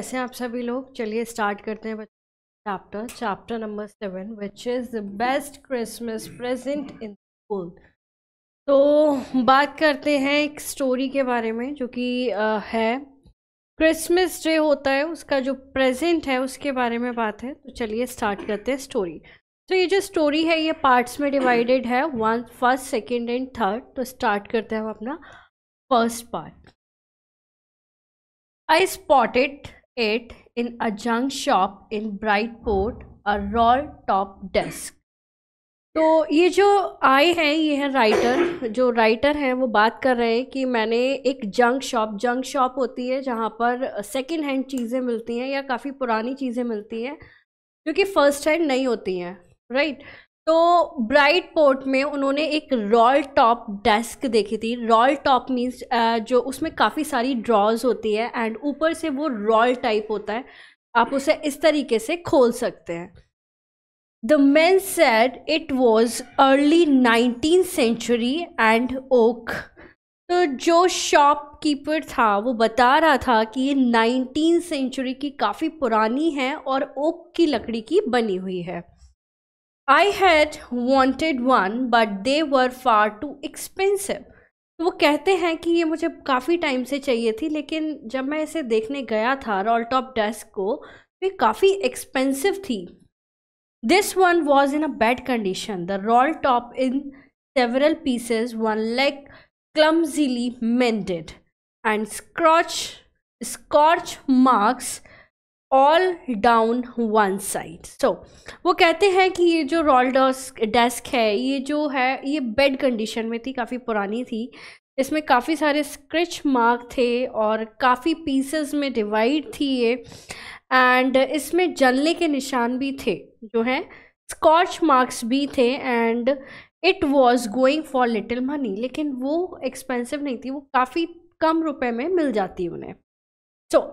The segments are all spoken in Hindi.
कैसे हैं आप सभी लोग। चलिए स्टार्ट करते हैं chapter number 7 which is the best Christmas present in school. तो बात करते हैं एक स्टोरी के बारे में जो कि है क्रिसमस डे होता है उसका जो प्रेजेंट है उसके बारे में बात है। तो चलिए स्टार्ट करते हैं स्टोरी। तो ये जो स्टोरी है ये पार्ट्स में डिवाइडेड है, फर्स्ट सेकेंड एंड थर्ड। तो स्टार्ट करते हैं हम अपना first part. I spotted it in a junk shop in Brightport, a roll-top desk. तो ये जो आए हैं ये है राइटर। जो राइटर हैं वो बात कर रहे हैं कि मैंने एक जंक शॉप होती है जहाँ पर सेकंड हैंड चीज़ें मिलती हैं या काफ़ी पुरानी चीज़ें मिलती हैं जो कि फर्स्ट हैंड नहीं होती हैं, राइट। तो ब्राइट पोर्ट में उन्होंने एक रॉल टॉप डेस्क देखी थी। रॉल टॉप मीन्स जो उसमें काफ़ी सारी ड्रॉज होती है एंड ऊपर से वो रॉल टाइप होता है, आप उसे इस तरीके से खोल सकते हैं। The man said it was early 19th century and oak. तो जो शॉपकीपर था वो बता रहा था कि ये 19th सेंचुरी की काफ़ी पुरानी है और ओक की लकड़ी की बनी हुई है। I had wanted one but they were far too expensive। तो वो कहते हैं कि ये मुझे काफ़ी टाइम से चाहिए थी, लेकिन जब मैं इसे देखने गया था रोल टॉप डेस्क को, ये काफ़ी एक्सपेंसिव थी। This one was in a bad condition, the roll top in several pieces, one leg clumsily mended and scorch marks all down one side. So वो कहते हैं कि ये जो रोल डेस्क है ये जो है ये बेड कंडीशन में थी, काफ़ी पुरानी थी। इसमें काफ़ी सारे स्क्रैच मार्क थे और काफ़ी पीसेस में डिवाइड थी ये, एंड इसमें जलने के निशान भी थे, जो हैं स्कॉच मार्क्स भी थे, and it was going for little money. लेकिन वो एक्सपेंसिव नहीं थी, वो काफ़ी कम रुपए में मिल जाती उन्हें। सो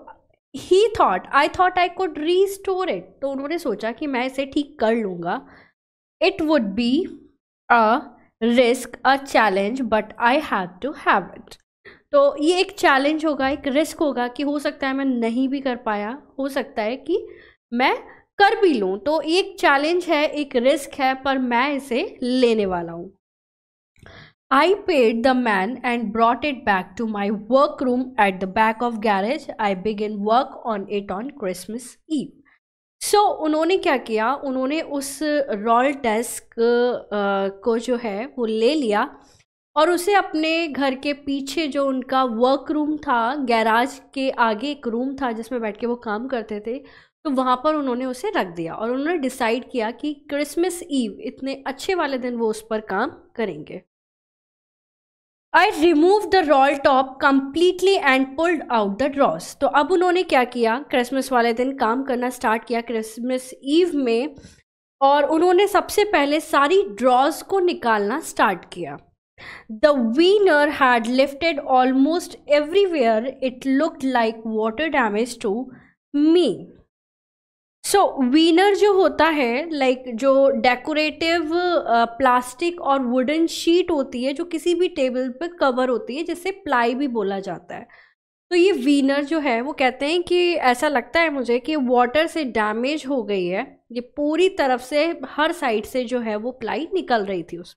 I thought I could restore it। तो उन्होंने सोचा कि मैं इसे ठीक कर लूँगा। It would be a risk, a challenge, but I had to have it। तो ये एक चैलेंज होगा, एक रिस्क होगा कि हो सकता है मैं नहीं भी कर पाया, हो सकता है कि मैं कर भी लूँ। तो एक चैलेंज है, एक रिस्क है, पर मैं इसे लेने वाला हूँ। I paid the man and brought it back to my workroom at the back of garage. I began work on it on Christmas Eve. So उन्होंने क्या किया, उन्होंने उस रोल डेस्क को जो है वो ले लिया और उसे अपने घर के पीछे जो उनका वर्क रूम था, गैराज के आगे एक रूम था जिसमें बैठ के वो काम करते थे, तो वहाँ पर उन्होंने उसे रख दिया और उन्होंने डिसाइड किया कि क्रिसमस ईव इतने अच्छे वाले दिन वो उस पर काम करेंगे। I removed the roll top completely and pulled out the drawers। तो अब उन्होंने क्या किया, क्रिसमस वाले दिन काम करना स्टार्ट किया क्रिसमस ईव में, और उन्होंने सबसे पहले सारी ड्रॉज को निकालना स्टार्ट किया। The winner had lifted almost everywhere, it looked like water damage to me। So veneer जो होता है, लाइक जो डेकोरेटिव प्लास्टिक और वुडन शीट होती है जो किसी भी टेबल पर कवर होती है, जिसे प्लाई भी बोला जाता है। तो ये वीनर जो है वो कहते हैं कि ऐसा लगता है मुझे कि वाटर से डैमेज हो गई है, ये पूरी तरफ से हर साइड से जो है वो प्लाई निकल रही थी उस।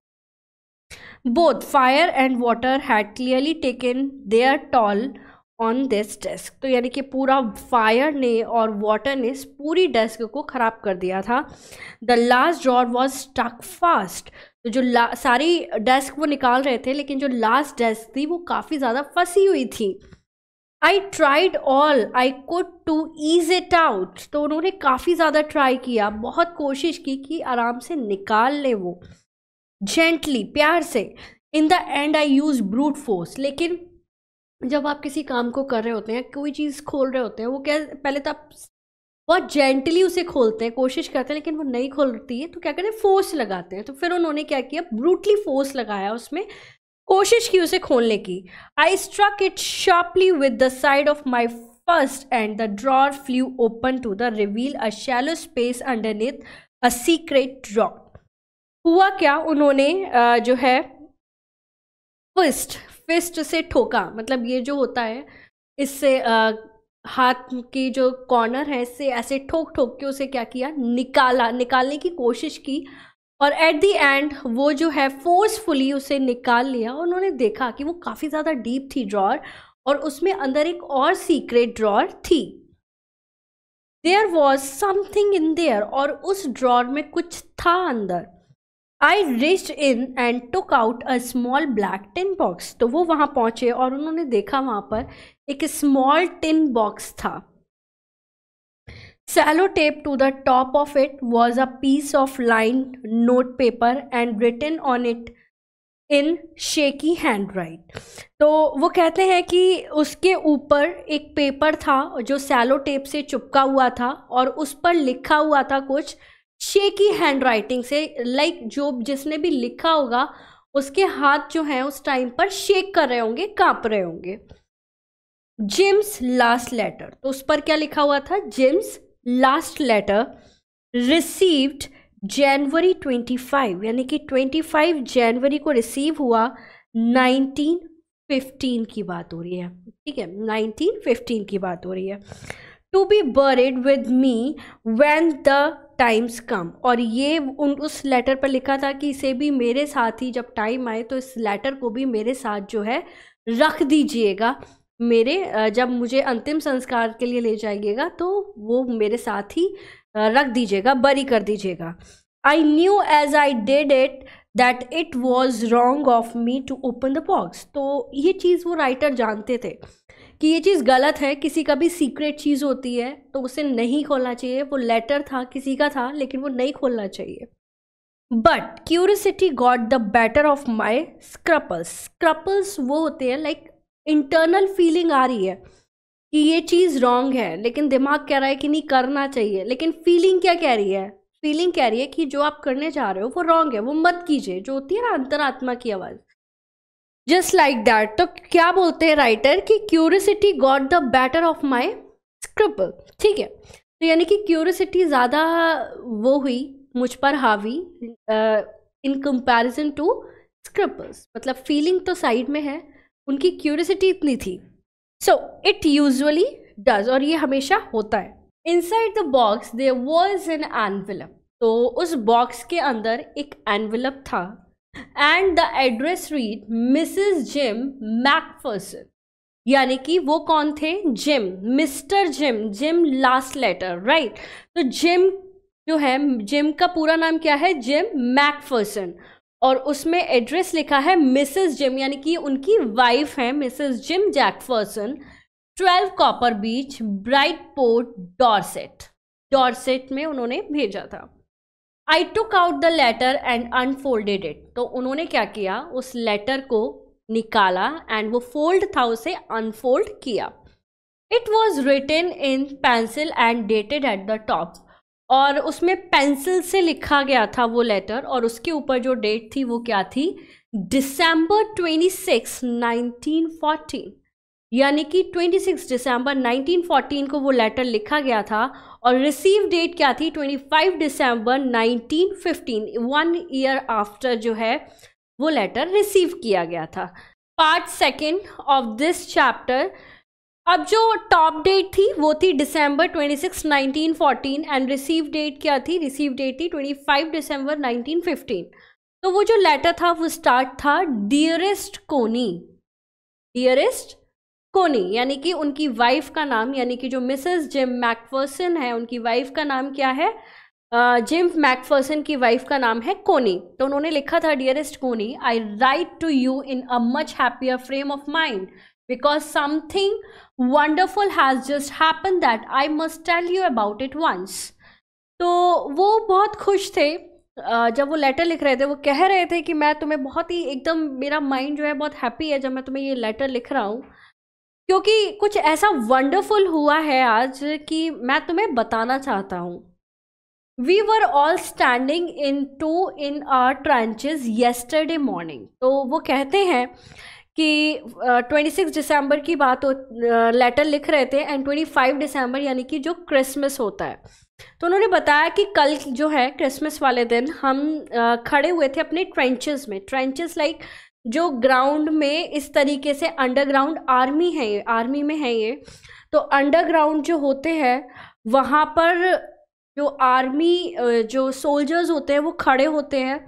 Both fire and water had clearly taken their toll on this desk. तो यानी कि पूरा फायर ने और वाटर ने इस पूरी डेस्क को ख़राब कर दिया था। The last drawer was stuck fast. तो जो सारी डेस्क वो निकाल रहे थे, लेकिन जो लास्ट डेस्क थी वो काफ़ी ज़्यादा फंसी हुई थी। I tried all I could to ease it out. तो उन्होंने काफ़ी ज़्यादा ट्राई किया, बहुत कोशिश की कि आराम से निकाल ले वो, जेंटली, प्यार से। In the and I use brute force. लेकिन जब आप किसी काम को कर रहे होते हैं, कोई चीज़ खोल रहे होते हैं, वो क्या पहले तो आप बहुत जेंटली उसे खोलते हैं, कोशिश करते हैं, लेकिन वो नहीं खोलती है तो क्या करते हैं, फोर्स लगाते हैं। तो फिर उन्होंने क्या किया, ब्रूटली फोर्स लगाया, उसमें कोशिश की उसे खोलने की। I struck it sharply with the side of my first and the drawer flew open to the reveal a shallow space underneath a secret drawer. हुआ क्या, उन्होंने जो है फिस्ट से ठोका, मतलब ये जो होता है इससे हाथ की जो कॉर्नर है इससे ऐसे ठोक ठोक के उसे क्या किया, निकालने की कोशिश की, और एट द एंड वो जो है फोर्सफुली उसे निकाल लिया। उन्होंने देखा कि वो काफ़ी ज़्यादा डीप थी ड्रॉर, और उसमें अंदर एक और सीक्रेट ड्रॉर थी। There was something in there, और उस ड्रॉर में कुछ था अंदर। I reached in and took out a small black tin box. तो वो वहाँ पहुँचे और उन्होंने देखा वहाँ पर एक स्मॉल टिन बॉक्स था। Sellotape to the top of it was a piece of lined notepaper and written on it in shaky handwriting. तो वो कहते हैं कि उसके ऊपर एक पेपर था जो सैलो टेप से चिपका हुआ था, और उस पर लिखा हुआ था कुछ शेकी हैंड राइटिंग से, लाइक जो जिसने भी लिखा होगा उसके हाथ जो हैं उस टाइम पर शेक कर रहे होंगे, काँप रहे होंगे। जिम्स लास्ट लेटर, तो उस पर क्या लिखा हुआ था, जिम्स लास्ट लेटर रिसीव्ड जनवरी 25, यानी कि 25 जनवरी को रिसीव हुआ। 1915 की बात हो रही है, ठीक है, 1915 की बात हो रही है। To be buried with me when the times come, और ये उस लेटर पर लिखा था कि इसे भी मेरे साथ ही जब टाइम आए तो इस लेटर को भी मेरे साथ जो है रख दीजिएगा, मेरे जब मुझे अंतिम संस्कार के लिए ले जाइएगा तो वो मेरे साथ ही रख दीजिएगा, बरी कर दीजिएगा। I knew as I did it that it was wrong of me to open the box. तो ये चीज़ वो राइटर जानते थे कि ये चीज़ गलत है, किसी का भी सीक्रेट चीज़ होती है तो उसे नहीं खोलना चाहिए। वो लेटर था, किसी का था, लेकिन वो नहीं खोलना चाहिए। But curiosity got the better of my scruples. Scruples वो होते हैं लाइक इंटरनल फीलिंग आ रही है कि ये चीज़ रॉन्ग है, लेकिन दिमाग कह रहा है कि नहीं करना चाहिए, लेकिन फीलिंग क्या कह रही है, फीलिंग कह रही है कि जो आप करने जा रहे हो वो रॉन्ग है, वो मत कीजिए, जो होती है ना अंतरात्मा की आवाज़। Just like that. तो क्या बोलते हैं राइटर कि curiosity got the better of my scribble, ठीक है। तो यानी कि क्यूरियोसिटी ज़्यादा वो हुई मुझ पर हावी इन कंपैरिजन टू स्क्रिबल्स, मतलब फीलिंग तो साइड में है, उनकी क्यूरियोसिटी इतनी थी। सो इट यूजुअली डज, और ये हमेशा होता है। Inside the box there was an envelope, तो उस बॉक्स के अंदर एक एनवेलप था, and the address read Mrs Jim McPherson, यानी कि वो कौन थे, Jim, Mr Jim, Jim last letter, right. तो जिम जो है, जिम का पूरा नाम क्या है, जिम मैकफर्सन, और उसमें एड्रेस लिखा है मिसेस जिम, यानी कि उनकी वाइफ है missus Jim Jackferson, 12 Copper Beach, Brightport, Dorset, Dorset में उन्होंने भेजा था। I took out the letter and unfolded it, तो उन्होंने क्या किया, उस लेटर को निकाला एंड वो फोल्ड था उसे अनफोल्ड किया। It was written in pencil and dated at the top, और उसमें पेंसिल से लिखा गया था वो लेटर, और उसके ऊपर जो डेट थी वो क्या थी, December 26, 1914, यानी कि 26 दिसंबर 1914 को वो लेटर लिखा गया था, और रिसीव डेट क्या थी, 25 दिसंबर 1915, 1 ईयर आफ्टर जो है वो लेटर रिसीव किया गया था। Part second of this chapter, अब जो टॉप डेट थी वो थी December 26, 1914, एंड रिसीव डेट क्या थी, रिसीव डेट थी 25 दिसंबर 1915। तो वो जो लेटर था वो स्टार्ट था डियरेस्ट कोनी, डियरेस्ट कोनी, यानी कि उनकी वाइफ का नाम, यानी कि जो मिसेस जिम मैकफर्सन है उनकी वाइफ का नाम क्या है, जिम मैकफर्सन की वाइफ का नाम है कोनी। तो उन्होंने लिखा था dearest Connie, I write to you in a much happier frame of mind because something wonderful has just happened that I must tell you about it once। तो वो बहुत खुश थे जब वो लेटर लिख रहे थे, वो कह रहे थे कि मैं तुम्हें बहुत ही एकदम, मेरा माइंड जो है बहुत हैप्पी है जब मैं तुम्हें ये लेटर लिख रहा हूँ, क्योंकि कुछ ऐसा वंडरफुल हुआ है आज कि मैं तुम्हें बताना चाहता हूँ। We were all standing in our trenches yesterday morning. तो वो कहते हैं कि 26 दिसंबर की बात लेटर लिख रहे थे, एंड 25 दिसंबर यानी कि जो क्रिसमस होता है, तो उन्होंने बताया कि कल जो है क्रिसमस वाले दिन हम खड़े हुए थे अपने ट्रेंचेस में। ट्रेंचेस लाइक जो ग्राउंड में इस तरीके से अंडरग्राउंड आर्मी है, ये आर्मी में है ये, तो अंडरग्राउंड जो होते हैं वहाँ पर जो आर्मी जो सोल्जर्स होते हैं वो खड़े होते हैं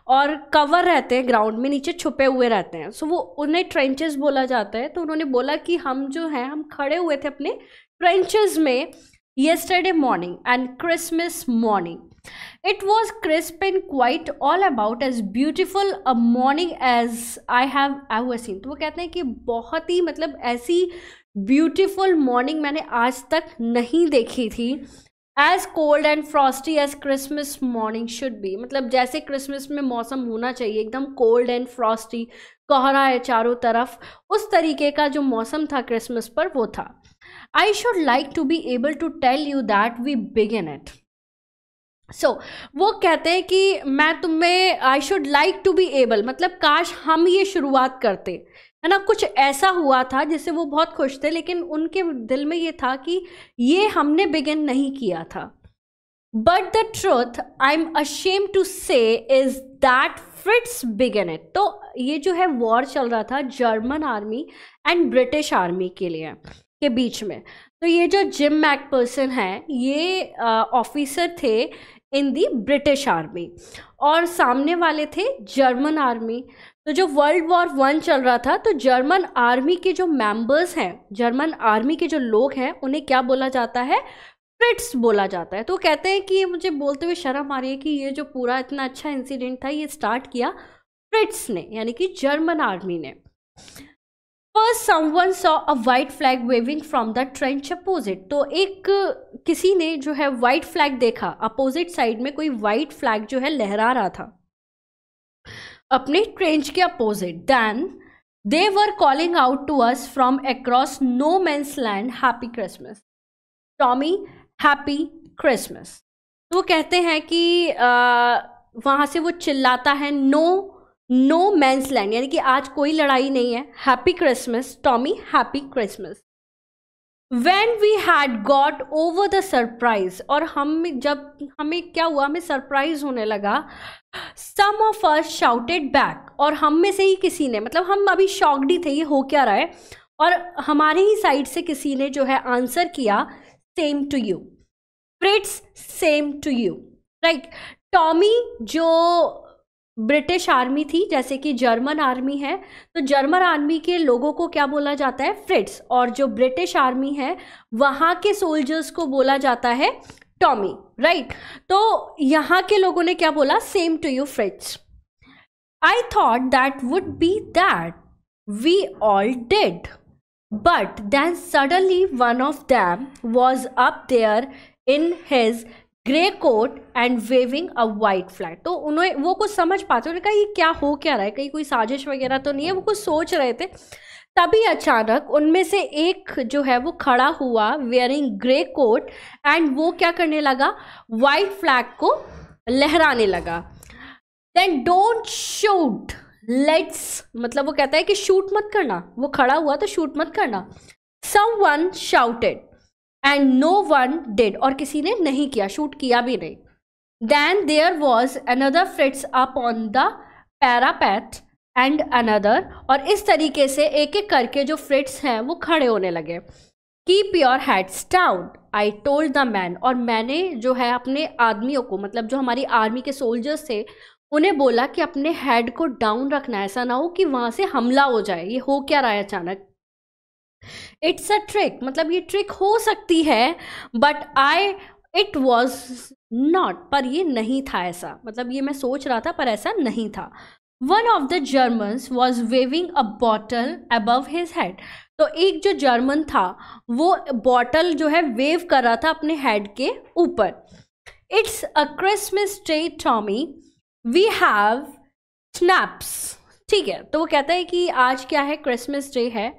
और कवर रहते हैं, ग्राउंड में नीचे छुपे हुए रहते हैं। सो वो उन्हें ट्रेंचेस बोला जाता है। तो उन्होंने बोला कि हम जो हैं हम खड़े हुए थे अपने ट्रेंचेस में yesterday morning and Christmas morning. It was crisp and quite all about as beautiful a morning as I have ever seen. तो वो कहते हैं कि बहुत ही मतलब ऐसी ब्यूटीफुल मॉर्निंग मैंने आज तक नहीं देखी थी। As cold and frosty as Christmas morning should be, मतलब जैसे क्रिसमस में मौसम होना चाहिए एकदम कोल्ड एंड फ्रॉस्टी, कोहरा है चारों तरफ, उस तरीके का जो मौसम था क्रिसमस पर वो था। I should like to be able to tell you that we begin it. So वो कहते हैं कि मैं तुम्हें I should like to be able मतलब काश हम ये शुरुआत करते, है ना। कुछ ऐसा हुआ था जिससे वो बहुत खुश थे, लेकिन उनके दिल में ये था कि ये हमने बिगिन नहीं किया था। But the truth I'm ashamed to say is that Fritz began it. तो ये जो है वॉर चल रहा था German army and British army के लिए के बीच में। तो ये जो जिम मैकपर्सन है ये ऑफिसर थे इन दी ब्रिटिश आर्मी और सामने वाले थे जर्मन आर्मी। तो जो वर्ल्ड वॉर 1 चल रहा था तो जर्मन आर्मी के जो मेंबर्स हैं, जर्मन आर्मी के जो लोग हैं, उन्हें क्या बोला जाता है? फ्रिट्स बोला जाता है। तो कहते हैं कि मुझे बोलते हुए शर्म आ रही है कि ये जो पूरा इतना अच्छा इंसिडेंट था ये स्टार्ट किया फ्रिट्स ने, यानी कि जर्मन आर्मी ने। First, someone saw a white flag waving from the trench opposite. तो एक किसी ने जो है white flag देखा, अपोजिट साइड में कोई white flag जो है लहरा रहा था अपने ट्रेंच के opposite. Then they were calling out to us from across no man's land, Happy Christmas, Tommy, Happy Christmas. तो वो कहते हैं कि वहाँ से वो चिल्लाता है नो मैंस लैंड, यानी कि आज कोई लड़ाई नहीं है, happy Christmas Tommy, happy Christmas. When we had got over the surprise, और जब हमें क्या हुआ, हमें सरप्राइज होने लगा, some of us shouted back, और हम में से ही किसी ने, मतलब हम अभी शॉक्ड ही थे ये हो क्या रहा है, और हमारे ही साइड से किसी ने जो है आंसर किया same to you, Fritz same to you, right. Tommy जो ब्रिटिश आर्मी थी, जैसे कि जर्मन आर्मी है, तो जर्मन आर्मी के लोगों को क्या बोला जाता है? फ्रिट्स। और जो ब्रिटिश आर्मी है वहाँ के सोल्जर्स को बोला जाता है टॉमी, राइट। तो यहाँ के लोगों ने क्या बोला? Same to you Fritz. I thought that would be that we all did, but then suddenly one of them was up there in his grey coat and waving a white flag. तो उन्हें वो कुछ समझ पाते, उन्होंने कहा ये क्या हो क्या रहा है, कहीं कोई साजिश वगैरह तो नहीं है, वो कुछ सोच रहे थे। तभी अचानक उनमें से एक जो है वो खड़ा हुआ वेयरिंग ग्रे कोट एंड वो क्या करने लगा? वाइट फ्लैग को लहराने लगा। देन डोंट शूट, लेट्स, मतलब वो कहता है कि शूट मत करना, वो खड़ा हुआ तो शूट मत करना। Someone shouted and no one did, और किसी ने नहीं किया, शूट किया भी नहीं। Then there was another Fritz up on the parapet and another, और इस तरीके से एक एक करके जो फ्रिट्स हैं वो खड़े होने लगे। Keep your heads down, I told the man, और मैंने जो है अपने आदमियों को, मतलब जो हमारी आर्मी के सोल्जर्स थे, उन्हें बोला कि अपने हेड को डाउन रखना, ऐसा ना हो कि वहाँ से हमला हो जाए। ये हो क्या रहा है अचानक? इट्स अ ट्रिक, मतलब ये ट्रिक हो सकती है, बट इट वॉज नॉट, पर ये नहीं था ऐसा, मतलब ये मैं सोच रहा था पर ऐसा नहीं था। One of the Germans was waving a bottle above his head, तो एक जो जर्मन था वो बॉटल जो है वेव कर रहा था अपने हेड के ऊपर। It's a Christmas day Tommy, we have schnapps, ठीक है। तो वो कहता है कि आज क्या है? क्रिसमस डे है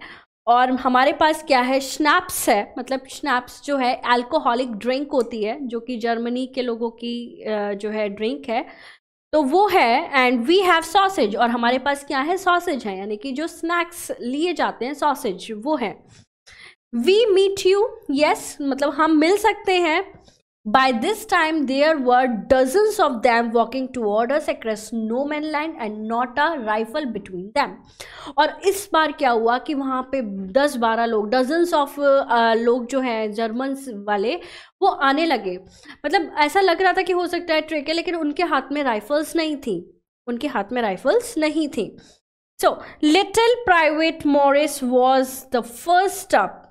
और हमारे पास क्या है? स्नैप्स है, मतलब स्नैप्स जो है अल्कोहलिक ड्रिंक होती है, जो कि जर्मनी के लोगों की जो है ड्रिंक है, तो वो है। एंड वी हैव सॉसेज, और हमारे पास क्या है? सॉसेज है, यानी कि जो स्नैक्स लिए जाते हैं सॉसेज वो है। वी मीट यू, यस, मतलब हम मिल सकते हैं। By this time, there were dozens of them walking toward us across no man land and not a rifle between them. और इस बार क्या हुआ कि वहाँ पे 10-12 लोग, dozens of लोग जो हैं जर्मन वाले, वो आने लगे. मतलब ऐसा लग रहा था कि हो सकता है ट्रिक है, लेकिन उनके हाथ में राइफल्स नहीं थी. So, little Private Morris was the first up.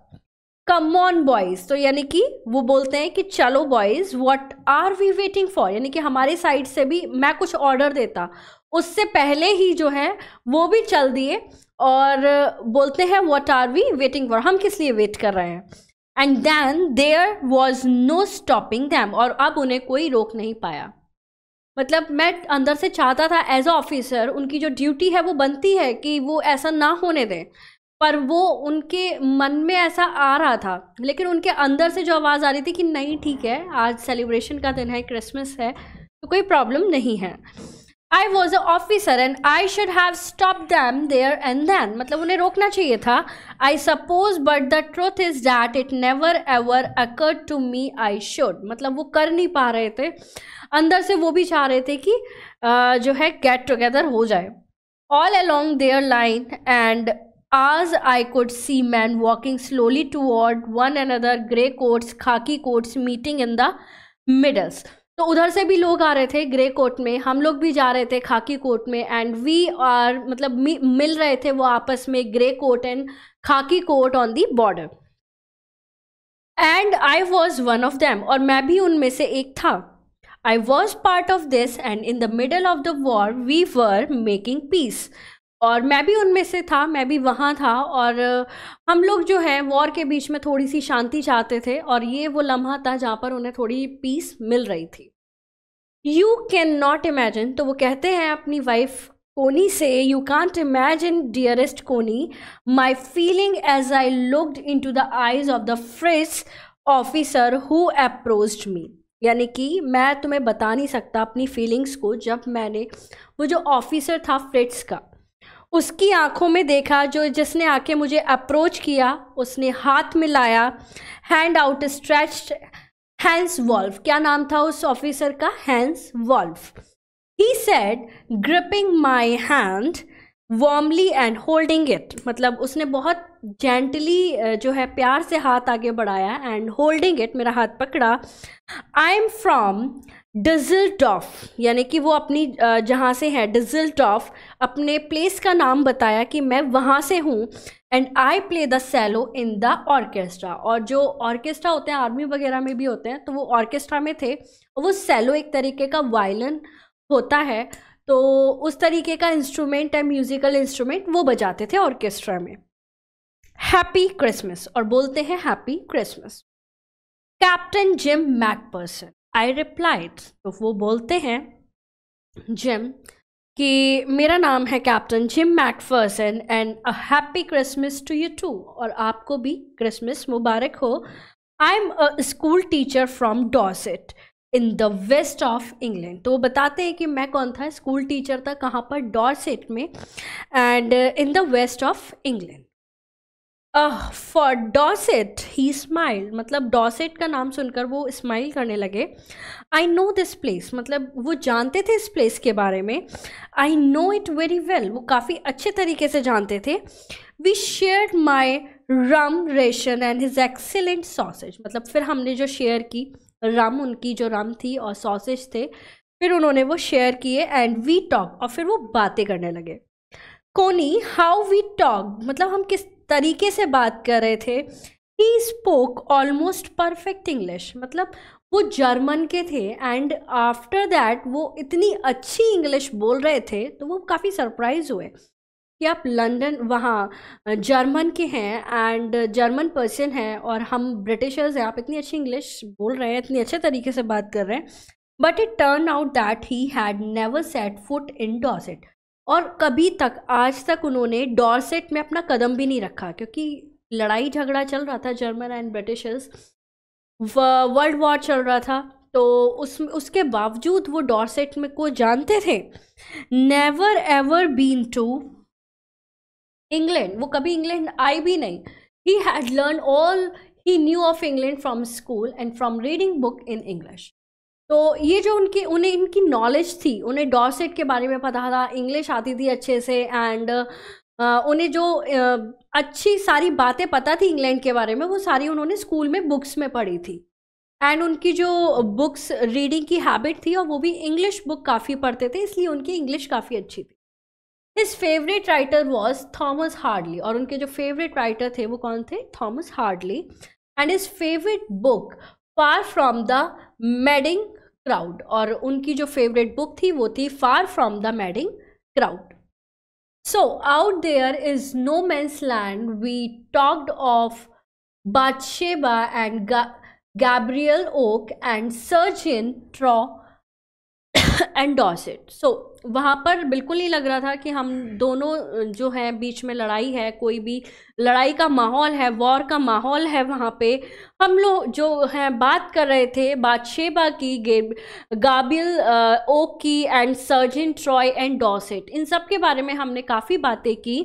Come on boys. तो यानी कि वो बोलते हैं कि चलो boys, what are we waiting for. यानी कि हमारी साइड से भी मैं कुछ ऑर्डर देता, उससे पहले ही जो है वो भी चल दिए और बोलते हैं what are we waiting for, हम किस लिए वेट कर रहे हैं. And then there was no stopping them. और अब उन्हें कोई रोक नहीं पाया. मतलब मैं अंदर से चाहता था एज अ ऑफिसर, उनकी जो ड्यूटी है वो बनती है कि वो ऐसा ना होने दें, पर वो उनके मन में ऐसा आ रहा था, लेकिन उनके अंदर से जो आवाज़ आ रही थी कि नहीं ठीक है, आज सेलिब्रेशन का दिन है, क्रिसमस है, तो कोई प्रॉब्लम नहीं है. I was a officer and I should have stop them there and then. मतलब उन्हें रोकना चाहिए था, I suppose, but the truth is that it never ever occurred to me I should. मतलब वो कर नहीं पा रहे थे, अंदर से वो भी चाह रहे थे कि जो है गेट टुगेदर हो जाए. All along their line and as I could see men walking slowly toward one another, grey coats, khaki coats meeting in the middles. तो उधर से भी लोग आ रहे थे ग्रे कोट में, हम लोग भी जा रहे थे खाकी कोट में, एंड वी आर मतलब मिल रहे थे वो आपस में, grey coat and khaki coat on the border. And I was one of them. और मैं भी उनमें से एक था. I was part of this and in the middle of the war we were making peace. और मैं भी उनमें से था, मैं भी वहाँ था, और हम लोग जो है वॉर के बीच में थोड़ी सी शांति चाहते थे, और ये वो लम्हा था जहाँ पर उन्हें थोड़ी पीस मिल रही थी. You can not imagine. तो वो कहते हैं अपनी वाइफ कोनी से, you can't imagine dearest Connie my feeling as I looked into the eyes of the fresh officer who approached me. यानी कि मैं तुम्हें बता नहीं सकता अपनी फीलिंग्स को, जब मैंने वो जो ऑफिसर था फ्रिट्स का, उसकी आंखों में देखा, जो जिसने आके मुझे अप्रोच किया, उसने हाथ मिलाया, hand out stretched, Hans Wolf. क्या नाम था उस ऑफिसर का? Hans Wolf. He said gripping my hand warmly and holding it. मतलब उसने बहुत जेंटली जो है प्यार से हाथ आगे बढ़ाया, एंड होल्डिंग इट, मेरा हाथ पकड़ा. I am from Dusseldorf. यानी कि वो अपनी जहाँ से है डिज़ल्डॉफ, अपने प्लेस का नाम बताया कि मैं वहाँ से हूँ. And I play the cello in the orchestra. और जो ऑर्केस्ट्रा होते हैं आर्मी वगैरह में भी होते हैं, तो वो ऑर्केस्ट्रा में थे. वो सेलो एक तरीके का वायलिन होता है, तो उस तरीके का इंस्ट्रूमेंट है, म्यूजिकल इंस्ट्रूमेंट, वो बजाते थे ऑर्केस्ट्रा में. Happy Christmas. और बोलते हैं happy Christmas. Captain Jim McPherson. I replied. तो वो बोलते हैं जिम कि मेरा नाम है captain Jim McPherson and a happy Christmas to you too. और आपको भी क्रिसमस मुबारक हो. I am a school teacher from Dorset in the west of England. तो वो बताते हैं कि मैं कौन था, स्कूल टीचर था, कहाँ पर? डॉर्सेट में, and in the west of England. For Dorset he smiled. मतलब डॉर्सेट का नाम सुनकर वो स्माइल करने लगे. I know this place. मतलब वो जानते थे इस प्लेस के बारे में. I know it very well. वो काफ़ी अच्छे तरीके से जानते थे. We shared my rum ration and his excellent sausage. मतलब फिर हमने जो शेयर की रम, उनकी जो रम थी और सॉसेज थे, फिर उन्होंने वो शेयर किए. And we talk. और फिर वो बातें करने लगे. कोनी हाउ वी टॉक. मतलब हम किस तरीके से बात कर रहे थे. He spoke almost perfect English. मतलब वो जर्मन के थे, एंड आफ्टर दैट वो इतनी अच्छी इंग्लिश बोल रहे थे, तो वो काफ़ी सरप्राइज हुए कि आप लंदन वहाँ जर्मन के हैं एंड जर्मन पर्सन हैं, और हम ब्रिटिशर्स हैं, आप इतनी अच्छी इंग्लिश बोल रहे हैं, इतनी अच्छे तरीके से बात कर रहे हैं. But it turn out that he had never set foot in Dorset. और कभी तक, आज तक उन्होंने डॉर्सेट में अपना कदम भी नहीं रखा, क्योंकि लड़ाई झगड़ा चल रहा था German and Britishers, world war चल रहा था. तो उसके बावजूद वो डॉर्सेट में को जानते थे. Never ever been to England. वो कभी इंग्लैंड आई भी नहीं. He had learn all he knew of England from school and from reading book in English. तो ये जो उन्हें इनकी नॉलेज थी, उन्हें डॉर्सेट के बारे में पता था, इंग्लिश आती थी अच्छे से, एंड उन्हें जो अच्छी सारी बातें पता थी इंग्लैंड के बारे में, वो सारी उन्होंने स्कूल में बुक्स में पढ़ी थी। एंड उनकी जो बुक्स रीडिंग की हैबिट थी, और वो भी इंग्लिश बुक काफ़ी पढ़ते थे, इसलिए उनकी इंग्लिश काफ़ी अच्छी थी। His favourite writer was Thomas hardly, और उनके जो फेवरेट राइटर थे वो कौन थे? Thomas hardly. And his favourite book far from the madding crowd, और उनकी जो फेवरेट बुक थी वो थी far from the madding crowd. So out there is no man's land. We talked of Bathsheba and Gabriel Oak and Surgeon Troy and Dorset. So वहाँ पर बिल्कुल नहीं लग रहा था कि हम दोनों जो हैं बीच में लड़ाई है, कोई भी लड़ाई का माहौल है, वॉर का माहौल है। वहाँ पे हम लोग जो हैं बात कर रहे थे बादशेबा की, गाब्रियल ओक की, and surgeon Troy and Dorset, इन सब के बारे में हमने काफ़ी बातें की।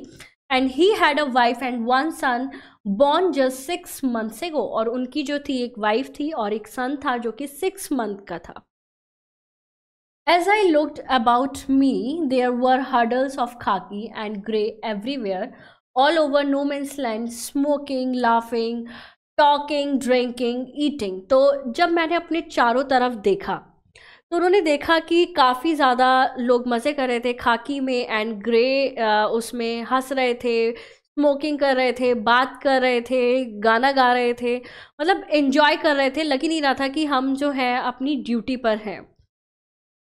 And he had a wife and one son born just 6 months ago, और उनकी जो थी एक वाइफ थी और एक सन था जो कि 6 month का था। As I looked about me, there were huddles of khaki and grey everywhere, all over no man's land, smoking, laughing, talking, drinking, eating. तो जब मैंने अपने चारों तरफ देखा तो उन्होंने देखा कि काफ़ी ज़्यादा लोग मज़े कर रहे थे खाकी में, एंड ग्रे उसमें हंस रहे थे, स्मोकिंग कर रहे थे, बात कर रहे थे, गाना गा रहे थे, मतलब एंजॉय कर रहे थे। लग ही नहीं रहा था कि हम जो है अपनी ड्यूटी पर हैं।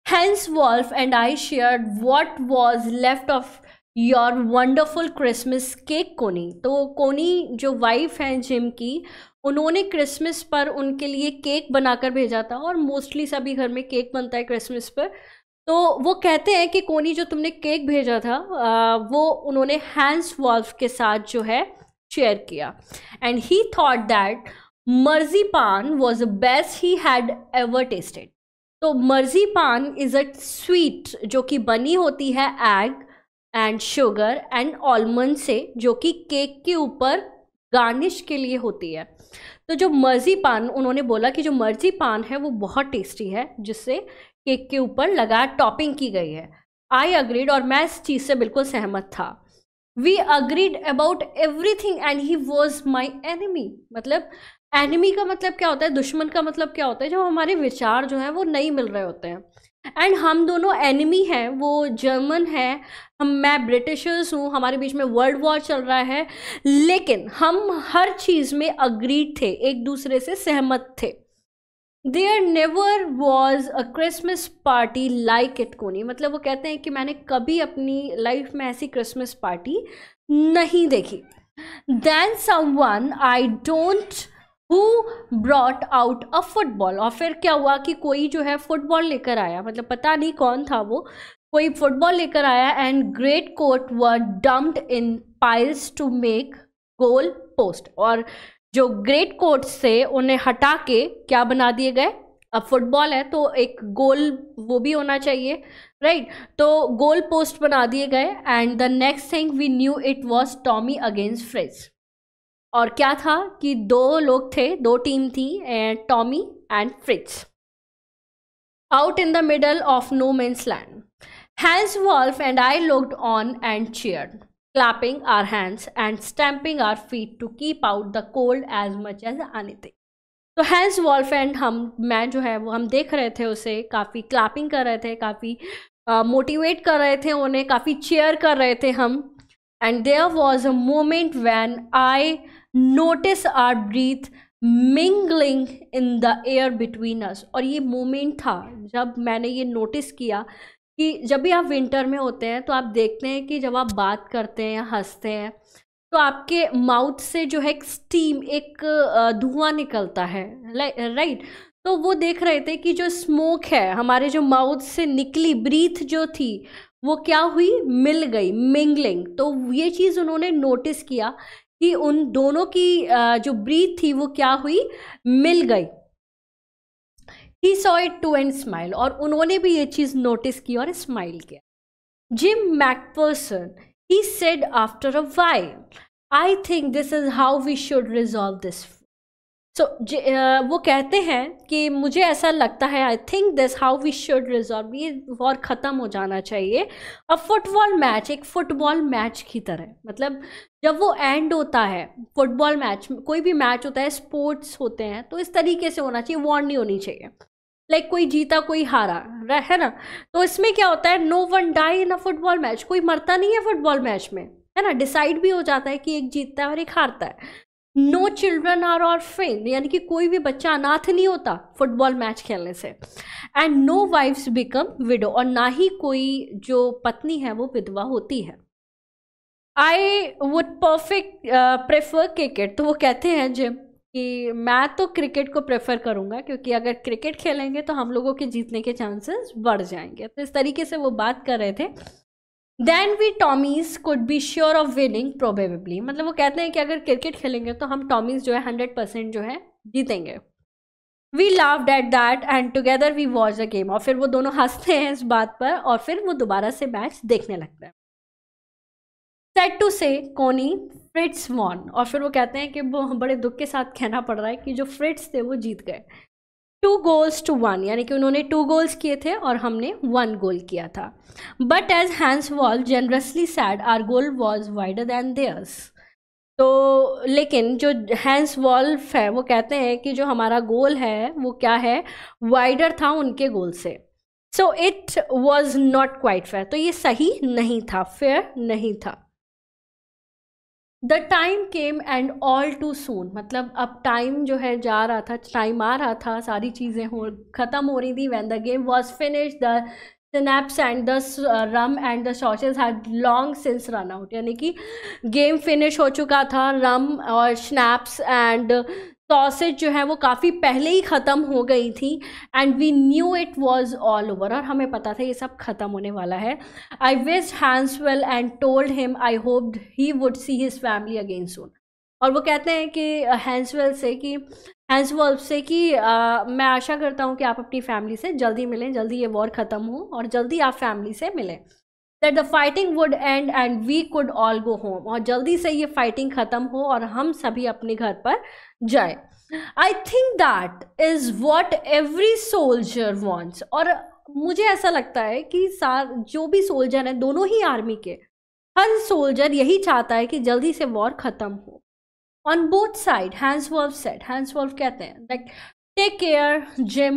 Hans Wolf and I shared what was left of your wonderful Christmas cake, कोनी। तो कोनी जो वाइफ हैं जिम की, उन्होंने क्रिसमस पर उनके लिए केक बनाकर भेजा था, और मोस्टली सभी घर में केक बनता है क्रिसमस पर। तो वो कहते हैं कि कोनी जो तुमने केक भेजा था वो उन्होंने हैंस वॉल्फ के साथ जो है शेयर किया। And he thought that marzipan was the best he had ever tasted. तो मर्जीपान इज़ अ स्वीट जो कि बनी होती है egg and sugar and almond से, जो कि केक के ऊपर गार्निश के लिए होती है। तो जो मर्जीपान, उन्होंने बोला कि जो मर्जीपान है वो बहुत टेस्टी है, जिससे केक के ऊपर लगा टॉपिंग की गई है। आई अग्रीड, और मैं इस चीज़ से बिल्कुल सहमत था। We agreed about everything and he was my enemy. मतलब एनिमी का मतलब क्या होता है? दुश्मन का मतलब क्या होता है? जब हमारे विचार जो हैं वो नहीं मिल रहे होते हैं। एंड हम दोनों एनिमी हैं, वो जर्मन है, मैं ब्रिटिशर्स हूँ, हमारे बीच में वर्ल्ड वॉर चल रहा है, लेकिन हम हर चीज़ में अग्रीड थे, एक दूसरे से सहमत थे। There never was a Christmas party like it, Connie. मतलब वो कहते हैं कि मैंने कभी अपनी लाइफ में ऐसी क्रिसमस पार्टी नहीं देखी। Then someone I don't who brought out a football, और फिर क्या हुआ कि कोई जो है फुटबॉल लेकर आया, मतलब पता नहीं कौन था वो, कोई फुटबॉल लेकर आया। And great coat were dumped in piles to make goal post, और जो ग्रेट कोट्स थे उन्हें हटा के क्या बना दिए गए? अब फुटबॉल है तो एक गोल वो भी होना चाहिए, राइट? तो गोल पोस्ट बना दिए गए। And the next thing we knew it was Tommy against Fritz, और क्या था कि 2 लोग थे, 2 टीम थी, Tommy and Fritz. Out in the middle of no man's land, Hans Wolf and I looked on and cheered, clapping our hands and stamping our feet to keep out the cold as much as anything. तो हैंस वॉल्फ एंड मैं जो है वो हम देख रहे थे उसे, काफ़ी क्लैपिंग कर रहे थे, काफ़ी मोटिवेट कर रहे थे उन्हें, काफ़ी चेयर कर रहे थे हम। And there was a moment when I notice our breath mingling in the air between us, और ये मोमेंट था जब मैंने ये नोटिस किया कि जब भी आप विंटर में होते हैं तो आप देखते हैं कि जब आप बात करते हैं या हंसते हैं तो आपके माउथ से जो है एक स्टीम, एक धुआं निकलता है, राइट? तो वो देख रहे थे कि जो स्मोक है हमारे जो माउथ से निकली ब्रीथ जो थी वो क्या हुई? मिल गई, मिंगलिंग। तो ये चीज़ उन्होंने नोटिस किया कि उन दोनों की जो ब्रीथ थी वो क्या हुई? मिल गई। He saw it too and smiled, और उन्होंने भी ये चीज़ नोटिस की और स्माइल किया। Jim McPherson, he said after a while, I think this is how we should resolve this. सो वो कहते हैं कि मुझे ऐसा लगता है, I think this how we should resolve, ये वॉर ख़त्म हो जाना चाहिए। अब फुटबॉल मैच एक फुटबॉल मैच की तरह, मतलब जब वो एंड होता है फुटबॉल मैच, कोई भी मैच होता है, स्पोर्ट्स होते हैं, तो इस तरीके से होना चाहिए, वॉर नहीं होनी चाहिए। लाइक कोई जीता कोई हारा है ना। तो इसमें क्या होता है, no one die in a football match, कोई मरता नहीं है फुटबॉल मैच में, है ना। डिसाइड भी हो जाता है कि एक जीतता है और एक हारता है। नो चिल्ड्रन आर ऑर्फन, यानी कि कोई भी बच्चा अनाथ नहीं होता फुटबॉल मैच खेलने से। And no wifes become widow, और ना ही कोई जो पत्नी है वो विधवा होती है। I would perfect prefer cricket, तो वो कहते हैं जिम कि मैं तो क्रिकेट को प्रेफर करूंगा, क्योंकि अगर क्रिकेट खेलेंगे तो हम लोगों के जीतने के चांसेस बढ़ जाएंगे। तो इस तरीके से वो बात कर रहे थे। Then we Tommies could be sure of winning probably, मतलब वो कहते हैं कि अगर क्रिकेट खेलेंगे तो हम टॉमीज जो है 100% जो है जीतेंगे। We laughed at that and together we watch the game, और फिर वो दोनों हंसते हैं इस बात पर, और फिर वो दोबारा से मैच देखने लगते हैं। सेड टू से कोनी फ्रिट्स वॉन, और फिर वो कहते हैं कि वो बड़े दुख के साथ कहना पड़ रहा है कि जो फ्रिट्स थे वो जीत गए। 2-1, यानी कि उन्होंने 2 गोल्स किए थे और हमने 1 गोल किया था। But as Hans Wolf generously said our goal was wider than theirs, तो लेकिन जो हैंस वॉल्फ है वो कहते हैं कि जो हमारा गोल है वो क्या है, वाइडर था उनके गोल से। So it was not quite fair, तो ये सही नहीं था, फेयर नहीं था। The time came and all too soon, मतलब अब टाइम जो है जा रहा था, टाइम आ रहा था, सारी चीज़ें ख़त्म हो रही थी। When the game was finish the snaps and the rum and the sausage had long since run out, यानी कि गेम फिनिश हो चुका था, रम और स्नैप्स एंड सॉसेज जो है वो काफ़ी पहले ही ख़त्म हो गई थी। And we knew it was all over, और हमें पता था ये सब ख़त्म होने वाला है। I wish him well and told him I hoped he would see his family again soon, और वो कहते हैं कि हैंसवेल्फ से कि मैं आशा करता हूँ कि आप अपनी फैमिली से जल्दी मिलें, जल्दी ये वॉर ख़त्म हो और जल्दी आप फैमिली से मिलें। That the fighting would end and we could all go home, और जल्दी से ये फाइटिंग ख़त्म हो और हम सभी अपने घर पर जाए। I think that is what every soldier wants, और मुझे ऐसा लगता है कि जो भी सोल्जर हैं दोनों ही आर्मी के, हर सोल्जर यही चाहता है कि जल्दी से वॉर ख़त्म हो। On both side Hans Wolf said, Hans Wolf कहते हैं like take care Jim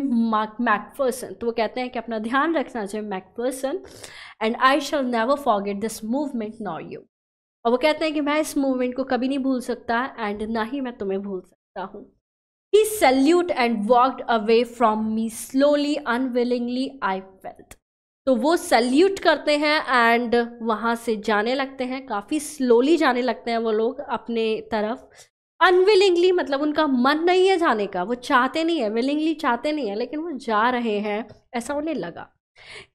McPherson, तो वो कहते हैं कि अपना ध्यान रखना Jim McPherson, and I shall never forget this movement nor you, और वो कहते हैं कि मैं इस मूवमेंट को कभी नहीं भूल सकता एंड ना ही मैं तुम्हें भूल सकता हूँ। He salute and walked away from me slowly, unwillingly I felt, तो वो सल्यूट करते हैं एंड वहाँ से जाने लगते हैं, काफ़ी स्लोली जाने लगते हैं वो लोग अपने तरफ। अनविलिंगली मतलब उनका मन नहीं है जाने का, वो चाहते नहीं है, विलिंगली चाहते नहीं है, लेकिन वो जा रहे हैं ऐसा उन्हें लगा।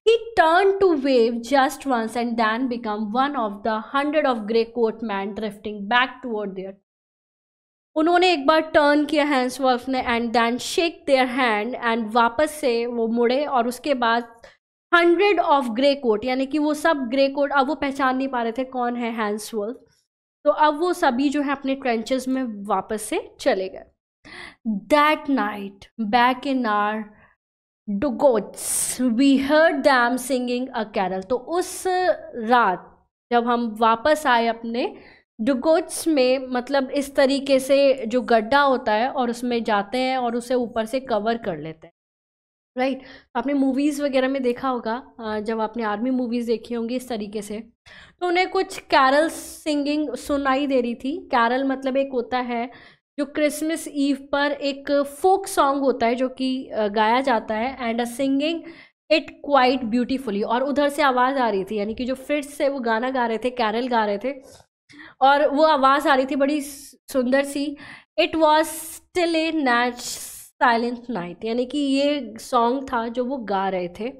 He turned to wave just once and then became one of the 100 of grey coat men drifting back toward their, उन्होंने एक बार टर्न किया हैंसवर्थ ने and then shake their hand, and वापस से वो मुड़े और उसके बाद 100 ऑफ ग्रे कोट, यानी कि वो सब ग्रे कोट, अब वो पहचान नहीं पा रहे थे कौन है हैंसवर्थ, तो अब वो सभी जो है अपने ट्रेंचेस में वापस से चले गए। That night back in our dugouts we heard them singing a carol, तो उस रात जब हम वापस आए अपने डुगोट्स में, मतलब इस तरीके से जो गड्ढा होता है और उसमें जाते हैं और उसे ऊपर से कवर कर लेते हैं, राइट। आपने मूवीज़ वगैरह में देखा होगा, जब आपने आर्मी मूवीज़ देखी होंगी इस तरीके से, तो उन्हें कुछ कैरल सिंगिंग सुनाई दे रही थी। कैरल मतलब एक होता है जो क्रिसमस ईव पर एक फोक सॉन्ग होता है जो कि गाया जाता है, and a singing it quite beautifully, और उधर से आवाज़ आ रही थी, यानी कि जो फ्रिट्स से वो गाना गा रहे थे, कैरल गा रहे थे, और वो आवाज़ आ रही थी बड़ी सुंदर सी। इट वॉज स्टिल ए नैच साइलेंट नाइट, यानी कि ये सॉन्ग था जो वो गा रहे थे।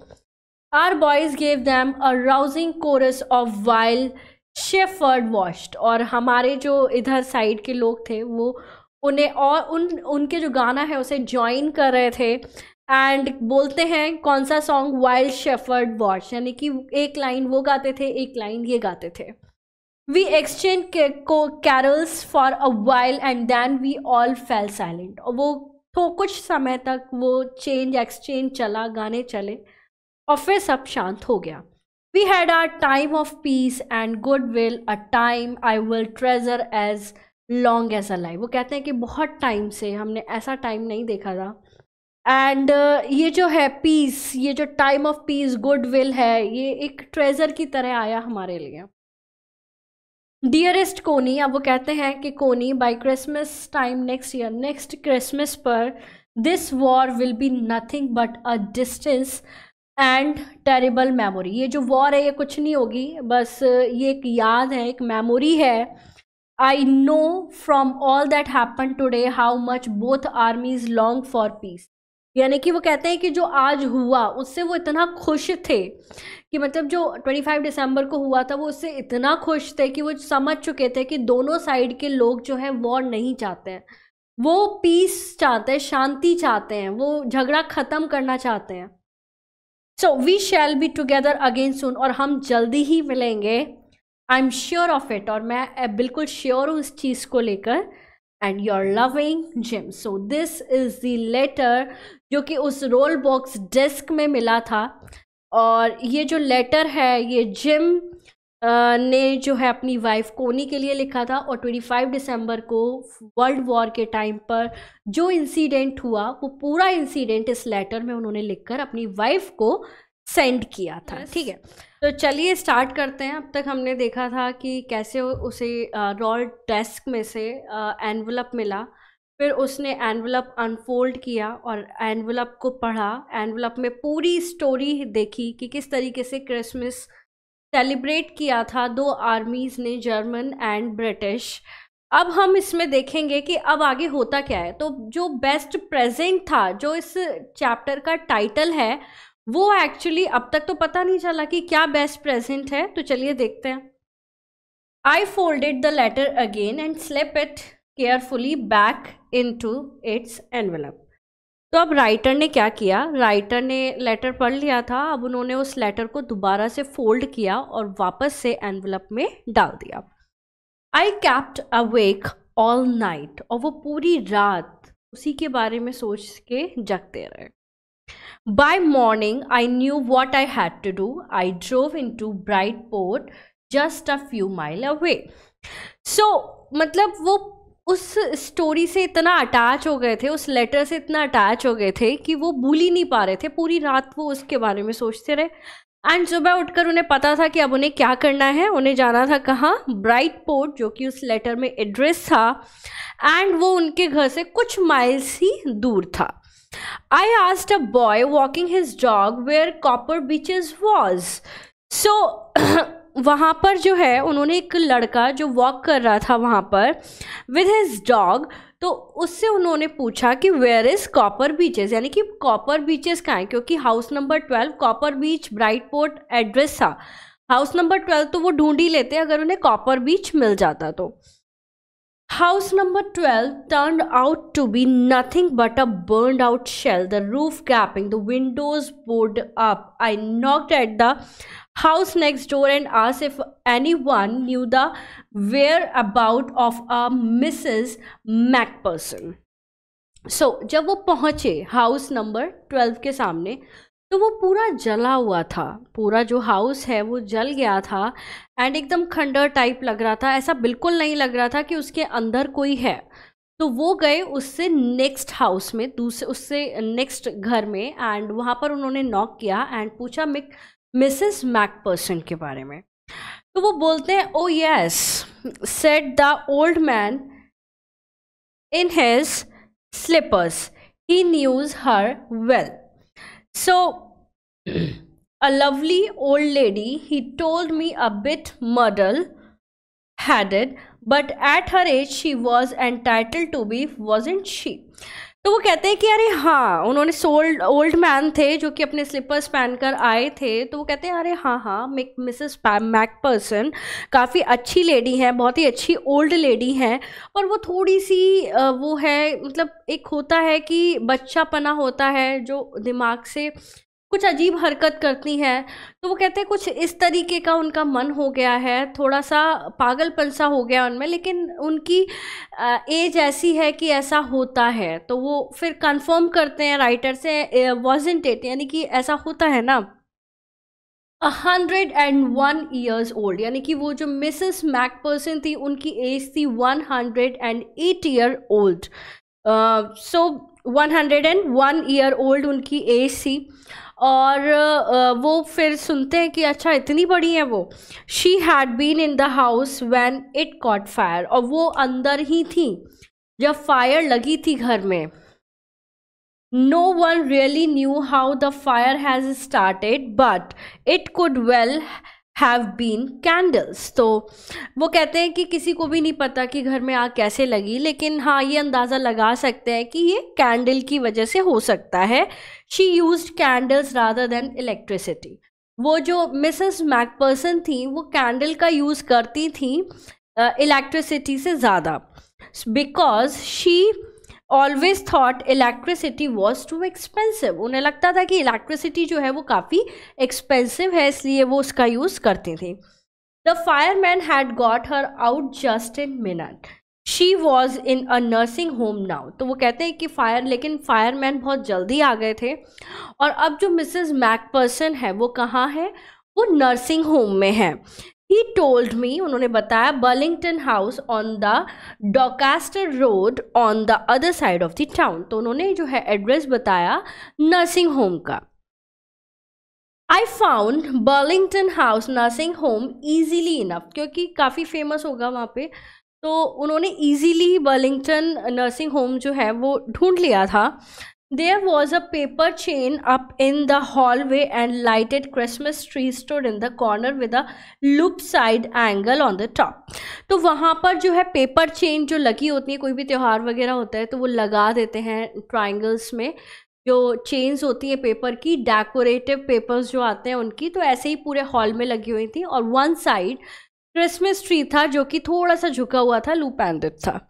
Our boys gave them a rousing chorus of while shepherds watched, और हमारे जो इधर साइड के लोग थे वो उन्हें और उनके जो गाना है उसे ज्वाइन कर रहे थे, एंड बोलते हैं कौन सा सॉन्ग, वाइल्ड शेफर्ड वॉश, यानी कि एक लाइन वो गाते थे, एक लाइन ये गाते थे। We exchange carols for a while and then we all fell silent. और वो तो कुछ समय तक वो एक्सचेंज चला, गाने चले और फिर सब शांत हो गया। We had our time of peace and good will, a time I will treasure as long as a life. वो कहते हैं कि बहुत टाइम से हमने ऐसा टाइम नहीं देखा था। एंड ये जो है पीस, ये जो time of piece, good will है, ये एक ट्रेजर की तरह आया हमारे लिए। डियरेस्ट कोनी, अब वो कहते हैं कि Connie, by Christmas time next year, next Christmas पर this war will be nothing but a distance and terrible memory. ये जो वॉर है ये कुछ नहीं होगी, बस ये एक याद है, एक मेमोरी है। I know from all that happen today how much both आर्मीज long for piece. यानी कि वो कहते हैं कि जो आज हुआ उससे वो इतना खुश थे कि मतलब जो 25 दिसंबर को हुआ था वो उससे इतना खुश थे कि वो समझ चुके थे कि दोनों साइड के लोग जो है वॉर नहीं चाहते हैं, वो पीस चाहते हैं, शांति चाहते हैं, वो झगड़ा ख़त्म करना चाहते हैं। So we shall be together again soon, और हम जल्दी ही मिलेंगे। I am sure of it, और मैं बिल्कुल श्योर हूँ इस चीज़ को लेकर। And your loving Jim. So this is the letter जो कि उस रोल बॉक्स डेस्क में मिला था। और ये जो लेटर है ये जिम ने जो है अपनी वाइफ कोनी के लिए लिखा था। और 25 दिसंबर को वर्ल्ड वॉर के टाइम पर जो इंसिडेंट हुआ वो पूरा इंसिडेंट इस लेटर में उन्होंने लिखकर अपनी वाइफ को सेंड किया था। ठीक है, तो चलिए स्टार्ट करते हैं। अब तक हमने देखा था कि कैसे उसे रोल डेस्क में से एनवलप मिला, फिर उसने एनवलप अनफोल्ड किया और एनवलप को पढ़ा। एनवलप में पूरी स्टोरी देखी कि किस तरीके से क्रिसमस सेलिब्रेट किया था दो आर्मीज़ ने, जर्मन एंड ब्रिटिश। अब हम इसमें देखेंगे कि अब आगे होता क्या है। तो जो बेस्ट प्रेजेंट था, जो इस चैप्टर का टाइटल है, वो एक्चुअली अब तक तो पता नहीं चला कि क्या बेस्ट प्रेजेंट है। तो चलिए देखते हैं। I folded the letter again and slip it carefully back into its envelope. तो अब राइटर ने क्या किया, राइटर ने लेटर पढ़ लिया था, अब उन्होंने उस लेटर को दोबारा से फोल्ड किया और वापस से एनवेलप में डाल दिया। I kept awake all night, और वो पूरी रात उसी के बारे में सोच के जगते रहे। By morning, I knew what I had to do. I drove into Bridgeport, just a few miles away. So, मतलब वो उस स्टोरी से इतना अटैच हो गए थे, उस लेटर से इतना अटैच हो गए थे कि वो भूल ही नहीं पा रहे थे। पूरी रात वो उसके बारे में सोचते रहे। एंड सुबह उठकर उन्हें पता था कि अब उन्हें क्या करना है। उन्हें जाना था कहाँ, ब्राइटपोर्ट, जो कि उस लेटर में एड्रेस था। एंड वो उनके घर से कुछ माइल्स ही दूर था। I asked a boy walking his dog where Copper Beaches was. So वहाँ पर जो है उन्होंने एक लड़का जो वॉक कर रहा था वहाँ पर with his dog, तो उससे उन्होंने पूछा कि वेयर इज़ कॉपर बीचेस, यानी कि कॉपर बीचेस कहाँ है, क्योंकि house number 12 Copper Beach ब्राइटपोर्ट address था। हाउस नंबर 12 तो वो ढूंढ ही लेते अगर उन्हें कॉपर बीच मिल जाता तो। House number 12 turned out to be nothing but a burned out shell, the roof gaping, the windows boarded up. I knocked at the house next door and asked if anyone knew the whereabouts of a Mrs. Macpherson. So, जब वो पहुँचे हाउस नंबर 12 के सामने तो वो पूरा जला हुआ था, पूरा जो हाउस है वो जल गया था। एंड एकदम खंडर टाइप लग रहा था, ऐसा बिल्कुल नहीं लग रहा था कि उसके अंदर कोई है। तो वो गए उससे नेक्स्ट हाउस में, दूसरे उससे नेक्स्ट घर में, एंड वहाँ पर उन्होंने नॉक किया एंड पूछा मिसेस मैकपर्सन के बारे में। तो वो बोलते हैं, oh yes, said the old man in his slippers, he knew her well. So, a lovely old lady, he told me, a bit muddle-headed, but at her age she was entitled to be, wasn't she? तो वो कहते हैं कि अरे हाँ, उन्होंने ओल्ड मैन थे जो कि अपने स्लीपर्स पहनकर आए थे। तो वो कहते हैं अरे हाँ, मिसेस मैकपर्सन काफ़ी अच्छी लेडी हैं, बहुत ही अच्छी ओल्ड लेडी हैं, और वो थोड़ी सी वो है, मतलब एक होता है कि बच्चापना होता है जो दिमाग से कुछ अजीब हरकत करती हैं। तो वो कहते हैं कुछ इस तरीके का उनका मन हो गया है, थोड़ा सा पागलपन सा हो गया उनमें, लेकिन उनकी एज ऐसी है कि ऐसा होता है। तो वो फिर कंफर्म करते हैं राइटर से, वॉजंट इट, यानी कि ऐसा होता है ना। 101 ओल्ड, यानी कि वो जो मिसेस मैकपर्सन थी उनकी एज थी 108 ईयर ओल्ड। सो 101 ईयर ओल्ड उनकी एज थी। और वो फिर सुनते हैं कि अच्छा इतनी बड़ी है वो। She had been in the house when it caught fire, और वो अंदर ही थी जब फायर लगी थी घर में। No one really knew how the fire has started, but it could well have been candles. तो वो कहते हैं कि किसी को भी नहीं पता कि घर में आग कैसे लगी, लेकिन हाँ ये अंदाज़ा लगा सकते हैं कि ये कैंडल की वजह से हो सकता है। She used candles rather than electricity. वो जो मिसेस मैकपर्सन थी वो कैंडल का यूज़ करती थी इलेक्ट्रिसिटी से ज़्यादा, because she always thought electricity was too expensive. उन्हें लगता था कि इलेक्ट्रिसिटी जो है वो काफ़ी एक्सपेंसिव है, इसलिए वो उसका यूज़ करती थी। The fireman had got her out just in minute, she was in a nursing home now. तो वो कहते हैं कि लेकिन फायरमैन बहुत जल्दी आ गए थे, और अब जो मिसेस मैकपर्सन है वो कहाँ है, वो नर्सिंग होम में है। ही टोल्ड मी, उन्होंने बताया, Burlington House on the Doncaster road on the other side of the town. तो उन्होंने जो है एड्रेस बताया नर्सिंग होम का। I found Burlington House nursing home easily enough, क्योंकि काफ़ी फेमस होगा वहाँ पे, तो उन्होंने ईजीली बर्लिंगटन नर्सिंग होम जो है वो ढूंढ लिया था। There was a paper chain up in the hallway and lighted Christmas tree stood in the corner with a loop side angle on the top. तो वहाँ पर जो है पेपर चेन जो लगी होती है, कोई भी त्यौहार वगैरह होता है तो वो लगा देते हैं ट्राइंगल्स में, जो चेन्स होती है पेपर की, डेकोरेटिव पेपर्स जो आते हैं उनकी। तो ऐसे ही पूरे हॉल में लगी हुई थी, और वन साइड क्रिसमस ट्री था जो कि थोड़ा सा झुका हुआ था, लूप एंडेड था।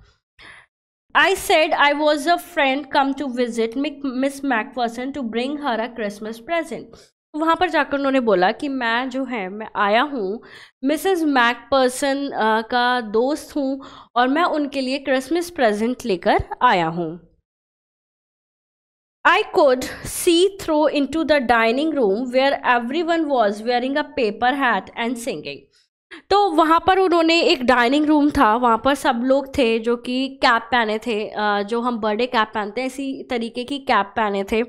I said I was a friend come to visit Miss Macpherson to bring her a Christmas present. वहाँ पर जाकर उन्होंने बोला कि मैं आया हूँ, मिसेस मैकपर्सन का दोस्त हूँ, और मैं उनके लिए क्रिसमस प्रेजेंट लेकर आया हूँ। I could see through into the dining room where everyone was wearing a paper hat and singing. तो वहाँ पर उन्होंने एक डाइनिंग रूम था, वहाँ पर सब लोग थे जो कि कैप पहने थे, जो हम बर्थडे कैप पहनते हैं इसी तरीके की कैप पहने थे,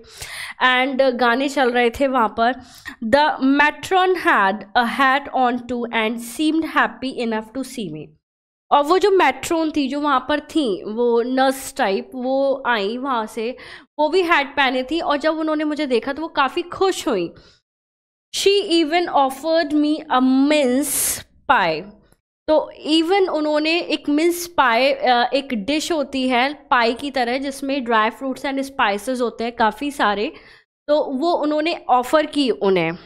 एंड गाने चल रहे थे वहाँ पर। The matron had a hat on too and seemed happy enough to see me. और वो जो मैट्रोन थी जो वहाँ पर थी, वो नर्स टाइप, वो आई वहाँ से, वो भी हैट पहने थी, और जब उन्होंने मुझे देखा तो वो काफ़ी खुश हुई। She even offered me a mince pie. तो इवन उन्होंने एक मिन्स पाई, एक डिश होती है पाई की तरह जिसमें ड्राई फ्रूट्स एंड स्पाइसेस होते हैं काफ़ी सारे, तो वो उन्होंने ऑफ़र की उन्हें।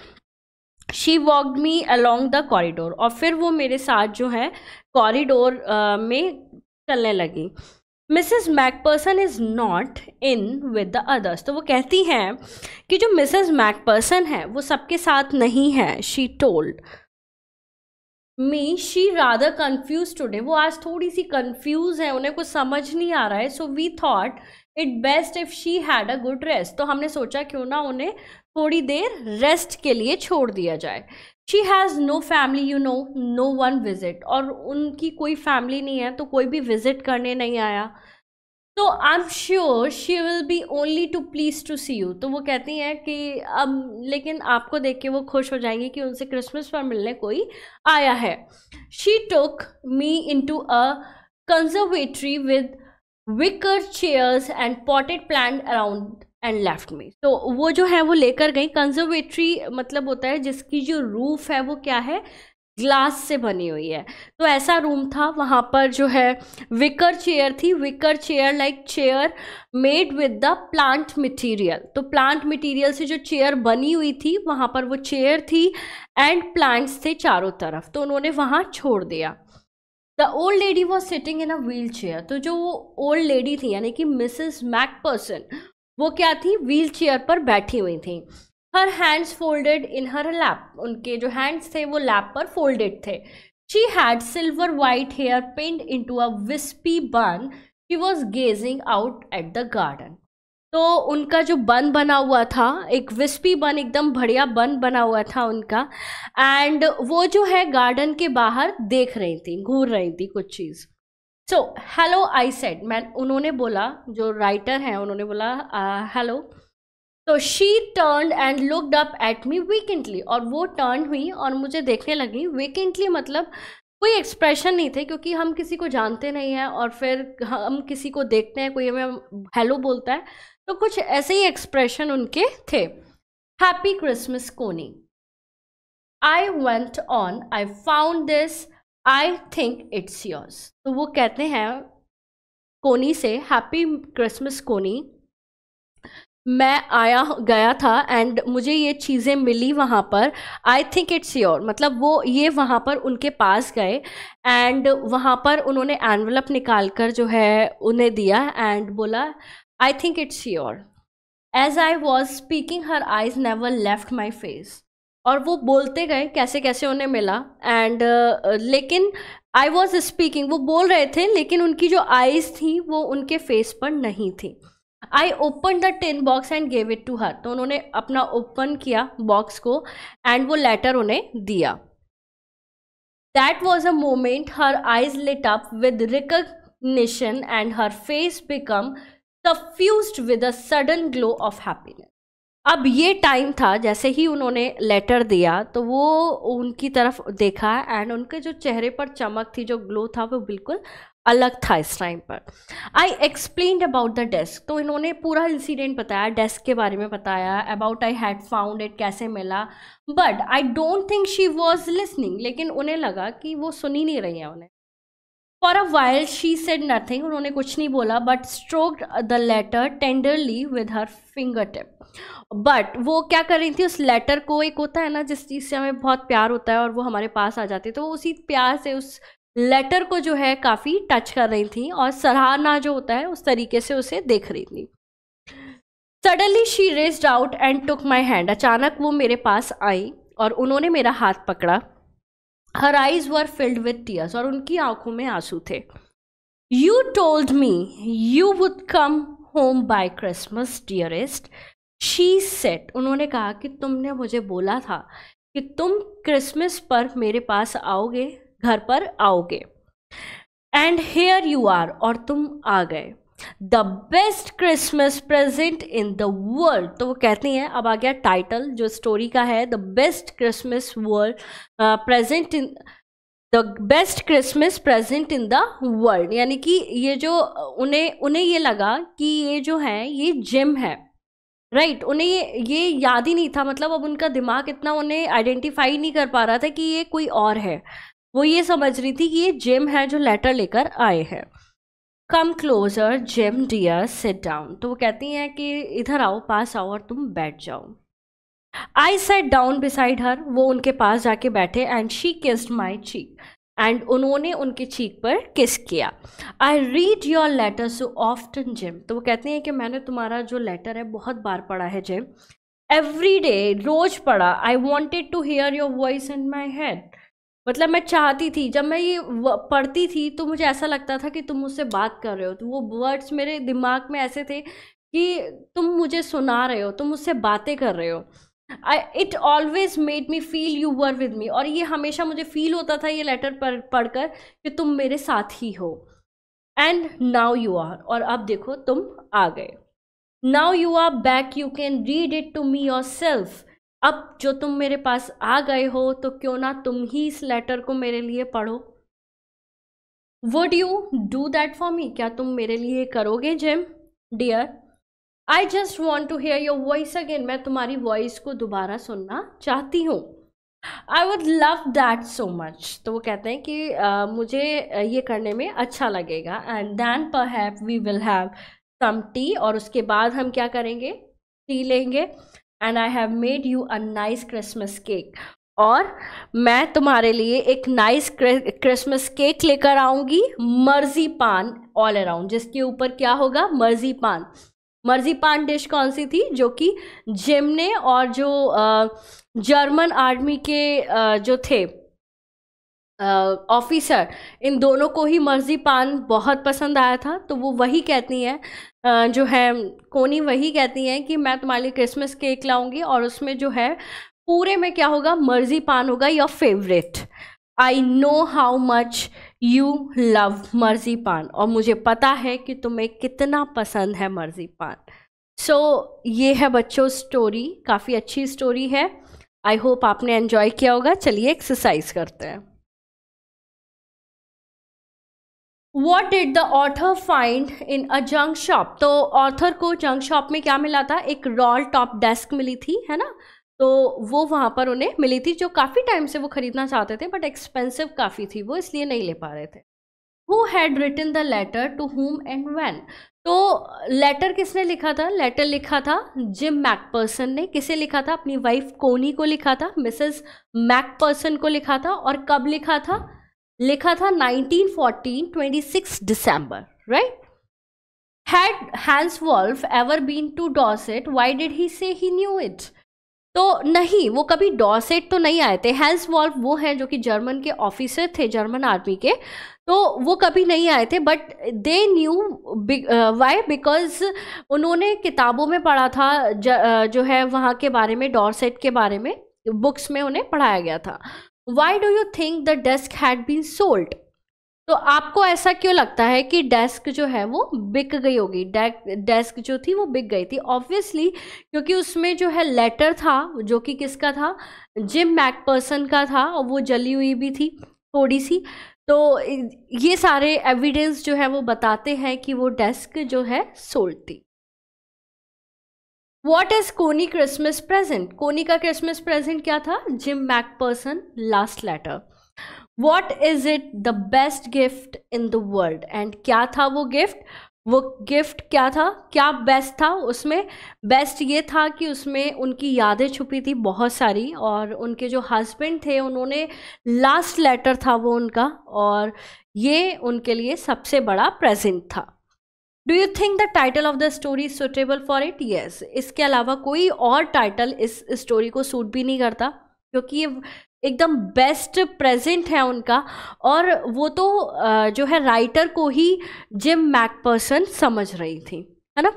She walked me along the corridor, और फिर वो मेरे साथ जो है कॉरिडोर में चलने लगी। Mrs McPherson is not in with the others. तो वो कहती हैं कि जो मिसेस मैकपर्सन है वो सबके साथ नहीं है। She told me she rather confuse today, वो आज थोड़ी सी कन्फ्यूज है, उन्हें कुछ समझ नहीं आ रहा है। So we thought it best if she had a good rest. तो हमने सोचा क्यों ना उन्हें थोड़ी देर रेस्ट के लिए छोड़ दिया जाए। She has no family, you know, no one visit, और उनकी कोई फैमिली नहीं है तो कोई भी विजिट करने नहीं आया। तो I am sure she will be only too please to see you. तो वो कहती हैं कि अब लेकिन आपको देख के वो खुश हो जाएंगी कि उनसे क्रिसमस पर मिलने कोई आया है। She took me into a conservatory with wicker chairs and potted plant around and left me. तो वो जो है वो लेकर गई। कंजर्वेटरी मतलब होता है जिसकी जो रूफ है वो क्या है, ग्लास से बनी हुई है। तो ऐसा रूम था, वहाँ पर जो है विकर चेयर थी, wicker chair like chair made with the plant material. तो प्लांट मटेरियल से जो चेयर बनी हुई थी वहाँ पर वो चेयर थी, एंड प्लांट्स थे चारों तरफ, तो उन्होंने वहाँ छोड़ दिया। The old lady was sitting in a wheel chair. तो जो वो ओल्ड लेडी थी यानी कि मिसेस मैकपर्सन, वो क्या थी, व्हील चेयर पर बैठी हुई थी। Her hands folded in her lap, उनके जो हैंड्स थे वो लैप पर फोल्डेड थे। She had silver white hair pinned into a wispy bun, she was gazing out at the garden. तो उनका जो बन बना हुआ था, एक विस्पी बन, एकदम बढ़िया बन बना हुआ था उनका, एंड वो जो है गार्डन के बाहर देख रही थी, घूर रही थी कुछ चीज़। सो हेलो आई सेड, उन्होंने बोला, जो राइटर हैं उन्होंने बोला हेलो। तो she turn and looked up at me vacantly, और वो टर्न हुई और मुझे देखने लगी। वीकेंटली मतलब कोई एक्सप्रेशन नहीं थे, क्योंकि हम किसी को जानते नहीं हैं और फिर हम किसी को देखते हैं, कोई हमें हेलो बोलता है, तो कुछ ऐसे ही एक्सप्रेशन उनके थे। हैप्पी क्रिसमस कोनी, I went on, I found this, I think it's yours. तो वो कहते हैं कोनी से, हैप्पी क्रिसमस कोनी, मैं आया गया था एंड मुझे ये चीज़ें मिली वहाँ पर, आई थिंक इट्स योर, मतलब वो ये वहाँ पर उनके पास गए एंड वहाँ पर उन्होंने एनवलप निकाल कर जो है उन्हें दिया एंड बोला I think it's your. As I was speaking her eyes never left my face, और वो बोलते गए कैसे कैसे उन्हें मिला एंड लेकिन आई वॉज स्पीकिंग, वो बोल रहे थे लेकिन उनकी जो आइज़ थी वो उनके फेस पर नहीं थी। I open the tin box and gave it to her, तो उन्होंने अपना ओपन किया बॉक्स को एंड वो लेटर उन्हें दिया। That was a moment her eyes lit up with recognition and her face become suffused with a sudden glow of happiness. अब ये टाइम था, जैसे ही उन्होंने लेटर दिया तो वो उनकी तरफ देखा एंड उनके जो चेहरे पर चमक थी, जो ग्लो था, वो बिल्कुल अलग था इस टाइम पर। आई एक्सप्लेन्ड अबाउट द डेस्क, तो इन्होंने पूरा इंसिडेंट बताया, डेस्क के बारे में बताया, about I had found it, कैसे मिला, but I don't think she was listening, लेकिन उन्हें लगा कि वो सुन ही नहीं रही है उन्हें। For a while she said nothing, उन्होंने कुछ नहीं बोला, but stroked the letter tenderly with her finger tip. बट वो क्या कर रही थी, उस लेटर को, एक होता है ना जिस चीज़ से हमें बहुत प्यार होता है और वो हमारे पास आ जाती है, तो वो उसी प्यार से उस लेटर को जो है काफ़ी टच कर रही थी और सराहना जो होता है उस तरीके से उसे देख रही थी। Suddenly she raised out and took my hand, अचानक वो मेरे पास आई और उन्होंने मेरा हाथ पकड़ा। Her eyes were filled with tears, और उनकी आंखों में आंसू थे। You told me you would come home by Christmas dearest, she said, उन्होंने कहा कि तुमने मुझे बोला था कि तुम क्रिसमस पर मेरे पास आओगे, घर पर आओगे, एंड हेयर यू आर, और तुम आ गए। The best Christmas present in the world, तो वो कहती हैं, अब आ गया टाइटल जो स्टोरी का है, the best Christmas world present in the best Christmas present in the world, यानी कि ये जो उन्हें ये लगा कि ये जो है ये जिम है, राइट। उन्हें ये याद ही नहीं था, मतलब अब उनका दिमाग इतना उन्हें आइडेंटिफाई नहीं कर पा रहा था कि ये कोई और है। वो ये समझ रही थी कि ये जिम है जो लेटर लेकर आए हैं। Come closer Jim dear, sit down, तो वो कहती हैं कि इधर आओ, पास आओ और तुम बैठ जाओ। I sat down beside her, वो उनके पास जाके बैठे and she kissed my cheek, एंड उन्होंने उनकी चीक पर किस किया। I read your letter so often Jim, तो वो कहते हैं कि मैंने तुम्हारा जो लेटर है बहुत बार पढ़ा है जिम, एवरी डे, रोज पढ़ा। I wanted to hear your voice in my head, मतलब मैं चाहती थी, जब मैं ये पढ़ती थी तो मुझे ऐसा लगता था कि तुम मुझसे बात कर रहे हो, तो वो वर्ड्स मेरे दिमाग में ऐसे थे कि तुम मुझे सुना रहे हो, तुम मुझसे बातें कर रहे हो। It always made me feel you were with me, और ये हमेशा मुझे फील होता था ये लेटर पढ़कर कि तुम मेरे साथ ही हो। एंड नाउ यू आर, और अब देखो तुम आ गए। Now you are back, you can read it to me yourself, अब जो तुम मेरे पास आ गए हो तो क्यों ना तुम ही इस लेटर को मेरे लिए पढ़ो। Would you do that for me, क्या तुम मेरे लिए करोगे Jim dear. I just want to hear your voice again, मैं तुम्हारी वॉइस को दोबारा सुनना चाहती हूँ। I would love that so much, तो वो कहते हैं कि मुझे ये करने में अच्छा लगेगा। And then perhaps we will have some tea, और उसके बाद हम क्या करेंगे, टी लेंगे। And I have made you a nice Christmas cake, और मैं तुम्हारे लिए एक नाइस क्रिसमस केक लेकर आऊँगी, मर्जी पान ऑल अराउंड, जिसके ऊपर क्या होगा, मर्जी पान। मर्जीपान डिश कौन सी थी जो कि जिम ने और जो जर्मन आर्मी के जो थे ऑफिसर, इन दोनों को ही मर्जीपान बहुत पसंद आया था। तो वो वही कहती हैं, जो है कोनी वही कहती हैं कि मैं तुम्हारे लिए क्रिसमस केक लाऊंगी और उसमें जो है पूरे में क्या होगा, मर्जीपान होगा, your favourite. I know how much you love marzipan, और मुझे पता है कि तुम्हें कितना पसंद है मर्जीपान। सो ये है बच्चों स्टोरी, काफ़ी अच्छी स्टोरी है। आई होप आपने एंजॉय किया होगा। चलिए एक्सरसाइज करते हैं। What did the author find in a junk shop? तो ऑथर को जंक शॉप में क्या मिला था, एक रॉल टॉप डेस्क मिली थी, है ना। तो वो वहाँ पर उन्हें मिली थी, जो काफ़ी टाइम से वो खरीदना चाहते थे, बट एक्सपेंसिव काफ़ी थी, वो इसलिए नहीं ले पा रहे थे। Who had written the letter to whom and when? तो लेटर किसने लिखा था, लेटर लिखा था जिम मैकपर्सन ने। किसे लिखा था, अपनी वाइफ कोनी को लिखा था, मिसेस मैकपर्सन को लिखा था। और कब लिखा था, लिखा था 1914, 26 December, right? Had Hans Wolf ever been to Dorset? Why did he say he knew it? तो नहीं, वो कभी डॉर्सेट तो नहीं आए थे। हैंस वॉल्फ वो हैं जो कि जर्मन के ऑफिसर थे, जर्मन आर्मी के, तो वो कभी नहीं आए थे। But they knew why, because उन्होंने किताबों में पढ़ा था, जो है वहाँ के बारे में, डॉर्सेट के बारे में बुक्स में उन्हें पढ़ाया गया था। Why do you think the desk had been sold? तो आपको ऐसा क्यों लगता है कि डेस्क जो है वो बिक गई होगी, डेस्क जो थी वो बिक गई थी? ऑब्वियसली क्योंकि उसमें जो है लेटर था, जो कि किसका था, जिम मैकपर्सन का था, और वो जली हुई भी थी थोड़ी सी। तो ये सारे एविडेंस जो है वो बताते हैं कि वो डेस्क जो है सोल्ड थी। What is Connie Christmas present? Connie का क्रिसमस प्रेजेंट क्या था, Jim McPherson last letter. What is it the best gift in the world? And क्या था वो गिफ्ट, वो गिफ्ट क्या था, क्या बेस्ट था उसमें? बेस्ट ये था कि उसमें उनकी यादें छुपी थी बहुत सारी, और उनके जो हस्बैंड थे उन्होंने लास्ट लेटर था वो उनका, और ये उनके लिए सबसे बड़ा प्रेजेंट था। Do you think the title of the story is suitable for it? Yes, इसके अलावा कोई और टाइटल इस स्टोरी को सूट भी नहीं करता, क्योंकि ये एकदम बेस्ट प्रेजेंट है उनका, और वो तो जो है राइटर को ही जिम मैकपर्सन समझ रही थी, है ना।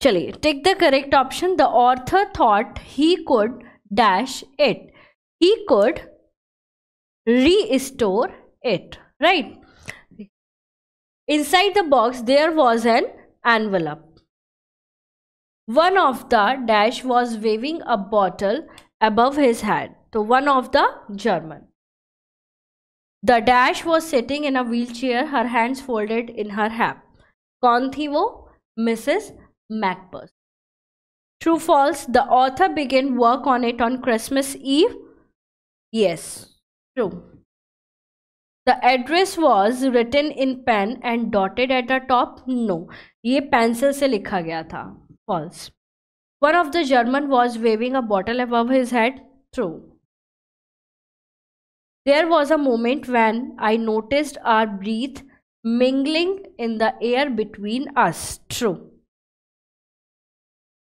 चलिए, take the correct option. The author thought he could dash it, he could restore it, right. Inside the box there was an envelope. One of the dash was waving a bottle above his head. So one of the German. The dash was sitting in a wheelchair, her hands folded in her lap. कौन थी वो? Mrs. Macpherson. True, false. The author began work on it on Christmas Eve. Yes, true. The address was written in pen and dotted at the top. No, ये पेंसिल से लिखा गया था। False. One of the German was waving a bottle above his head. True. There was a moment when I noticed our breath mingling in the air between us. True.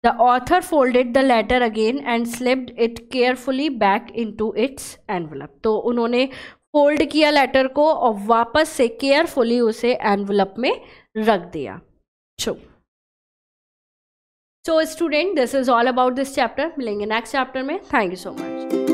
The author folded the letter again and slipped it carefully back into its envelope. तो उन्होंने फोल्ड किया लेटर को और वापस से केयरफुली उसे एनवलप में रख दिया। So student, this is all about this chapter. मिलेंगे नेक्स्ट चैप्टर में। Thank you so much.